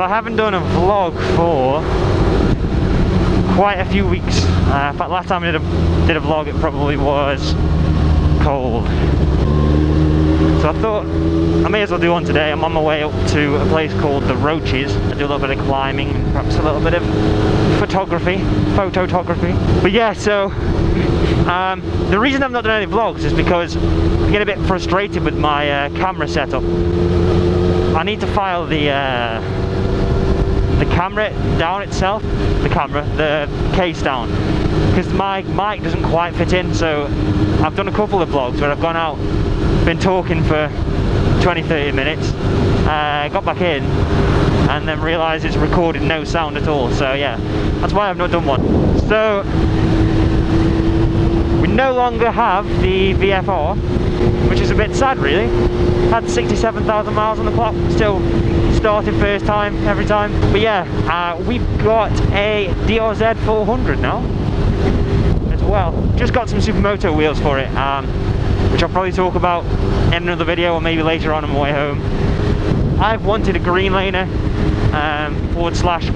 So I haven't done a vlog for quite a few weeks. In fact, last time I did a vlog, it probably was cold. So I thought I may as well do one today. I'm on my way up to a place called the Roaches. I do a little bit of climbing and perhaps a little bit of photography. But yeah, so the reason I've not done any vlogs is because I get a bit frustrated with my camera setup. I need to file the camera down itself, the case down, because my mic doesn't quite fit in. So I've done a couple of vlogs where I've gone out, been talking for 20-30 minutes, got back in and then realised it's recorded no sound at all. So yeah, that's why I've not done one. So we no longer have the VFR, which is a bit sad really. Had 67,000 miles on the clock, still started first time every time. But yeah, we've got a DRZ 400 now as well. Just got some Supermoto wheels for it, which I'll probably talk about in another video or maybe later on my way home. I've wanted a green laner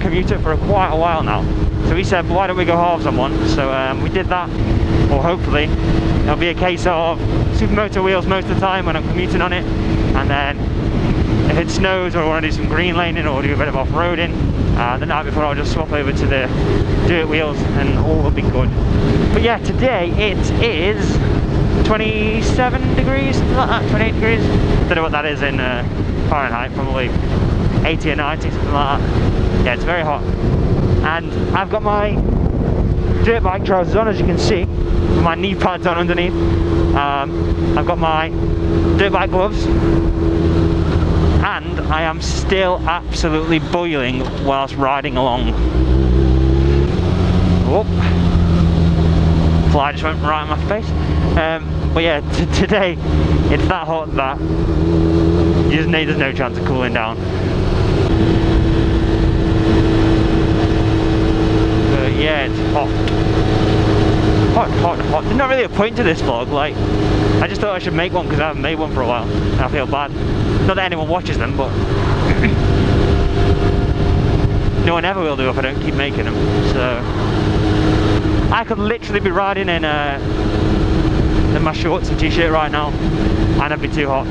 / commuter for quite a while now. So he said, why don't we go halves on one? So we did that, or hopefully it'll be a case of Supermoto wheels most of the time when I'm commuting on it, and then if it snows or I want to do some green laning or do a bit of off-roading, the night before I'll just swap over to the dirt wheels and all will be good. But yeah, today it is 27 degrees, something like that, 28 degrees. Don't know what that is in Fahrenheit, probably 80 or 90, something like that. Yeah, it's very hot. And I've got my dirt bike trousers on, as you can see, with my knee pads on underneath. I've got my dirt bike gloves, and I am still absolutely boiling whilst riding along. Whoop. Fly just went right in my face. But yeah, today it's that hot that there's no chance of cooling down. But yeah, it's hot. Hot. There's not really a point to this vlog. Like, I just thought I should make one because I haven't made one for a while and I feel bad. Not that anyone watches them, but no one ever will do if I don't keep making them. So I could literally be riding in my shorts and t-shirt right now and I'd be too hot.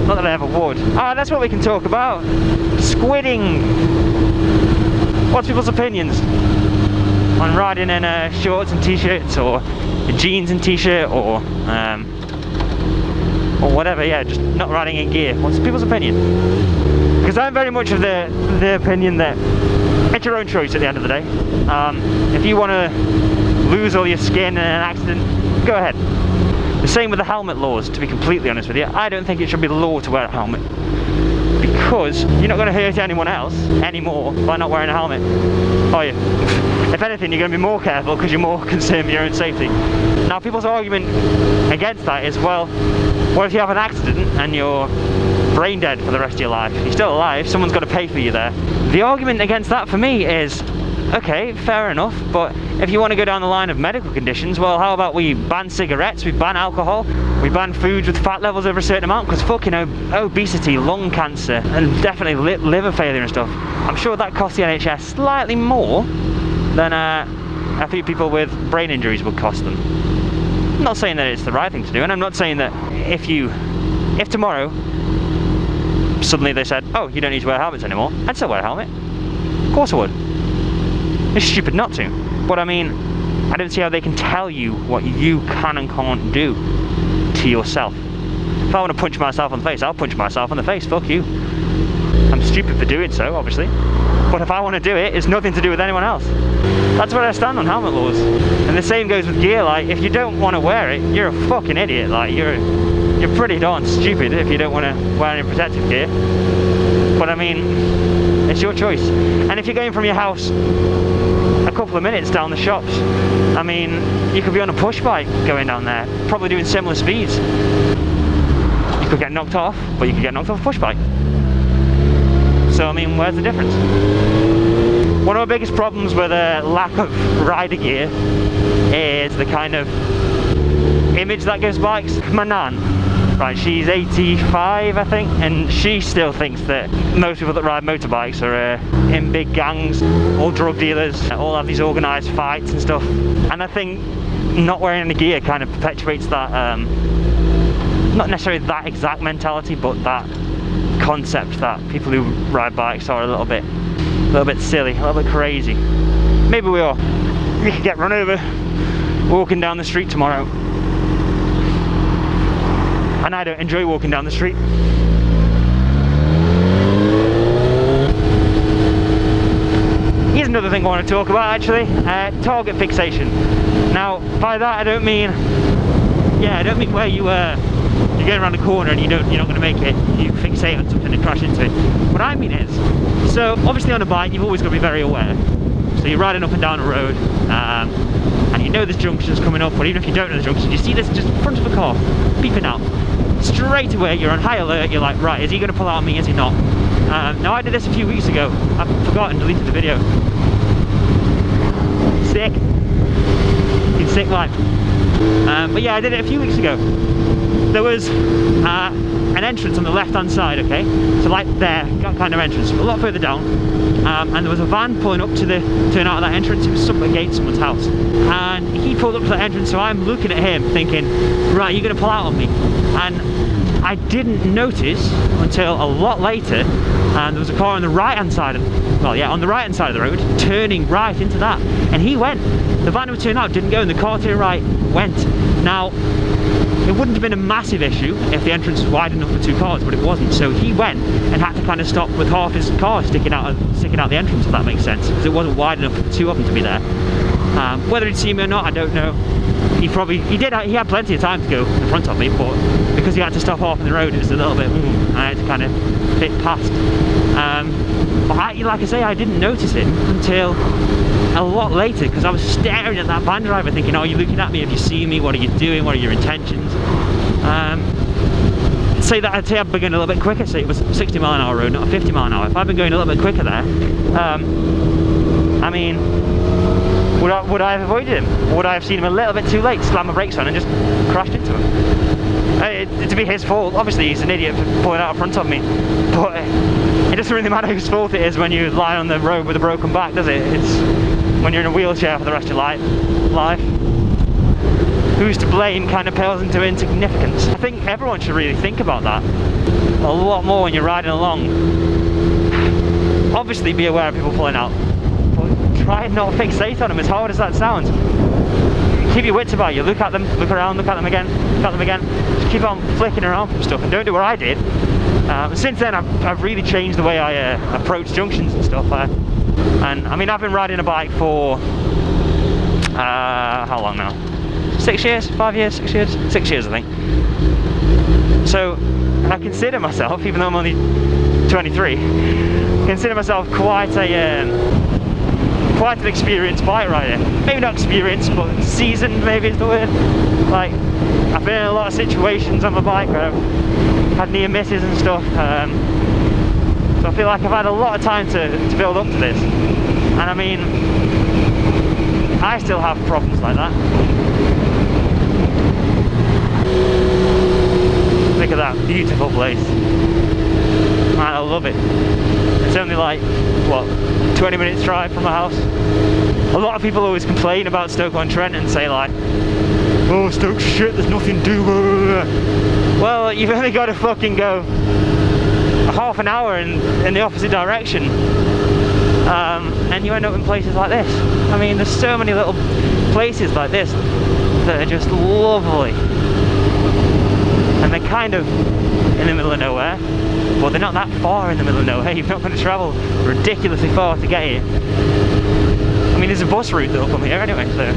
Not that I ever would. Ah, that's what we can talk about. Squidding. What's people's opinions on riding in shorts and t-shirts, or jeans and t-shirt, or whatever? Yeah, just not riding in gear. What's people's opinion? Because I'm very much of the opinion that it's your own choice at the end of the day. If you want to lose all your skin in an accident, go ahead. The same with the helmet laws, to be completely honest with you. I don't think it should be the law to wear a helmet, because you're not going to hurt anyone else anymore by not wearing a helmet, are you? If anything, you're going to be more careful because you're more concerned with your own safety. Now, people's argument against that is, well, what if you have an accident and you're brain dead for the rest of your life? You're still alive, someone's got to pay for you there. The argument against that for me is, okay, fair enough, but if you want to go down the line of medical conditions, well, how about we ban cigarettes, we ban alcohol, we ban foods with fat levels over a certain amount, because fucking obesity, lung cancer, and definitely liver failure and stuff, I'm sure that costs the NHS slightly more than a few people with brain injuries would cost them. I'm not saying that it's the right thing to do, and I'm not saying that if tomorrow suddenly they said, oh, you don't need to wear helmets anymore, I'd still wear a helmet. Of course I would. It's stupid not to. But I mean, I don't see how they can tell you what you can and can't do to yourself. If I want to punch myself in the face, I'll punch myself in the face, fuck you. I'm stupid for doing so, obviously. But if I want to do it, it's nothing to do with anyone else. That's where I stand on helmet laws. And the same goes with gear. Like, if you don't want to wear it, you're a fucking idiot. Like, you're pretty darn stupid if you don't want to wear any protective gear. But I mean, it's your choice. And if you're going from your house a couple of minutes down the shops, I mean, you could be on a push bike going down there, probably doing similar speeds. You could get knocked off, but you could get knocked off a push bike. So I mean, where's the difference? One of our biggest problems with a lack of rider gear is the kind of image that gives bikes. My nan Right, she's 85, I think, and she still thinks that most people that ride motorbikes are in big gangs, all drug dealers, all have these organised fights and stuff. And I think not wearing any gear kind of perpetuates that, not necessarily that exact mentality, but that concept that people who ride bikes are a little bit silly, a little bit crazy. Maybe we are. We could get run over walking down the street tomorrow. And I don't enjoy walking down the street. Here's another thing I want to talk about actually, target fixation. Now, by that I don't mean where you're going around a corner and you're not going to make it, you fixate on something and crash into it. What I mean is, so obviously on a bike you've always got to be very aware. So you're riding up and down a road, and you know this junction's coming up, but even if you don't know the junction, you see this just in front of a car, beeping out. Straight away you're on high alert, you're like, right, is he going to pull out on me, is he not? Now I did this a few weeks ago, I forgot and deleted the video. Sick. It's sick life. But yeah, I did it a few weeks ago. There was an entrance on the left hand side, okay? So like there, that kind of entrance, a lot further down. And there was a van pulling up to turn out of that entrance. It was against someone's house. And he pulled up to that entrance, so I'm looking at him thinking, right, you're going to pull out on me. And I didn't notice until a lot later, and there was a car on the right hand side of the road, turning right into that. And he went. The van who turned out didn't go, and the car to the right went. Now, it wouldn't have been a massive issue if the entrance was wide enough for two cars, but it wasn't. So he went and had to kind of stop with half his car sticking out the entrance, if that makes sense, because it wasn't wide enough for the two of them to be there. Whether he'd see me or not, I don't know. He had plenty of time to go in front of me, but because he had to stop off in the road, it was a little bit, I had to kind of fit past. But like I say, I didn't notice it until a lot later, because I was staring at that van driver thinking, oh, you're looking at me, have you seen me, what are you doing, what are your intentions? I'd say I've been going a little bit quicker, say it was 60 mile an hour road, not 50 mile an hour. If I'd been going a little bit quicker there, I mean, would I have avoided him? Or would I have seen him a little bit too late, slam my brakes on and just crashed into him? To be his fault, obviously he's an idiot for pulling out in front of me, but it doesn't really matter whose fault it is when you lie on the road with a broken back, does it? It's when you're in a wheelchair for the rest of your life. Who's to blame kind of pales into insignificance. I think everyone should really think about that a lot more when you're riding along. Obviously be aware of people pulling out, but try and not fixate on them, as hard as that sounds. Keep your wits about you, look at them, look around, look at them again, look at them again. Just keep on flicking around from stuff and don't do what I did. Since then I've really changed the way I approach junctions and stuff. And I mean, I've been riding a bike for how long now? 6 years? 5 years? 6 years? 6 years, I think. So I consider myself, even though I'm only 23, consider myself quite an experienced bike rider. Maybe not experienced, but seasoned maybe is the word. Like, I've been in a lot of situations on my bike where I've had near misses and stuff. So I feel like I've had a lot of time to build up to this. And I mean, I still have problems like that. Look at that beautiful place. Man, I love it. It's only like, what, 20 minutes drive from my house. A lot of people always complain about Stoke-on-Trent and say like, oh, Stoke's shit, there's nothing to do. Well, you've only got to fucking go a half an hour in the opposite direction, and you end up in places like this. I mean, there's so many little places like this that are just lovely, and they're kind of in the middle of nowhere. Well, they're not that far in the middle of nowhere. You're not going to travel ridiculously far to get here. I mean, there's a bus route that'll come here anyway, so